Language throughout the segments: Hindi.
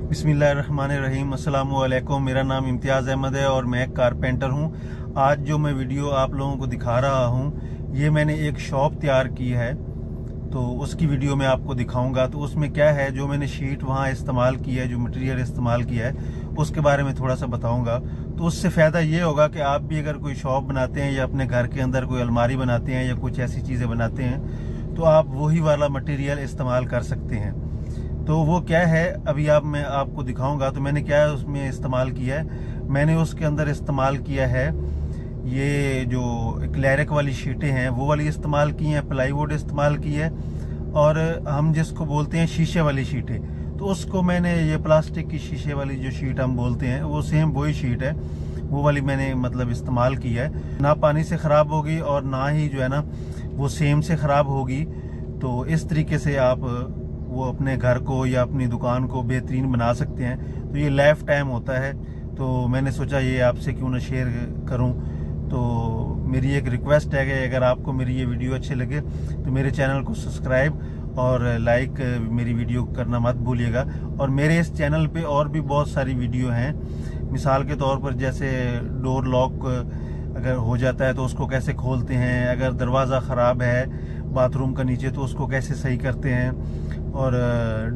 बिस्मिल्लाहिर्रहमानिर्रहीम। अस्सलाम वालेकुम। मेरा नाम इम्तियाज़ अहमद है और मैं एक कारपेंटर हूँ। आज जो मैं वीडियो आप लोगों को दिखा रहा हूँ, ये मैंने एक शॉप तैयार की है, तो उसकी वीडियो मैं आपको दिखाऊंगा। तो उसमें क्या है, जो मैंने शीट वहाँ इस्तेमाल की है, जो मटेरियल इस्तेमाल किया है, उसके बारे में थोड़ा सा बताऊंगा। तो उससे फ़ायदा ये होगा कि आप भी अगर कोई शॉप बनाते हैं या अपने घर के अंदर कोई अलमारी बनाते हैं या कुछ ऐसी चीज़ें बनाते हैं, तो आप वही वाला मटेरियल इस्तेमाल कर सकते हैं। तो वो क्या है, अभी मैं आपको दिखाऊंगा। तो मैंने क्या है उसमें इस्तेमाल किया है, मैंने उसके अंदर इस्तेमाल किया है ये जो क्लैरिक वाली शीटें हैं वो वाली इस्तेमाल की हैं, प्लाईवुड इस्तेमाल की है, और हम जिसको बोलते हैं शीशे वाली शीटें, तो उसको मैंने ये प्लास्टिक की शीशे वाली जो शीट हम बोलते हैं वो सेम वही शीट है, वो वाली मैंने मतलब इस्तेमाल की है। ना पानी से ख़राब होगी और ना ही जो है ना वो सेम से ख़राब होगी। तो इस तरीके से आप वो अपने घर को या अपनी दुकान को बेहतरीन बना सकते हैं। तो ये लाइफ टाइम होता है, तो मैंने सोचा ये आपसे क्यों ना शेयर करूं। तो मेरी एक रिक्वेस्ट है कि अगर आपको मेरी ये वीडियो अच्छे लगे तो मेरे चैनल को सब्सक्राइब और लाइक मेरी वीडियो करना मत भूलिएगा। और मेरे इस चैनल पे और भी बहुत सारी वीडियो हैं, मिसाल के तौर पर जैसे डोर लॉक अगर हो जाता है तो उसको कैसे खोलते हैं, अगर दरवाज़ा ख़राब है बाथरूम का नीचे तो उसको कैसे सही करते हैं, और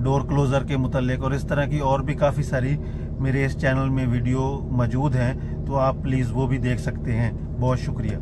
डोर क्लोज़र के मुतालिक, और इस तरह की और भी काफ़ी सारी मेरे इस चैनल में वीडियो मौजूद हैं। तो आप प्लीज़ वो भी देख सकते हैं। बहुत शुक्रिया।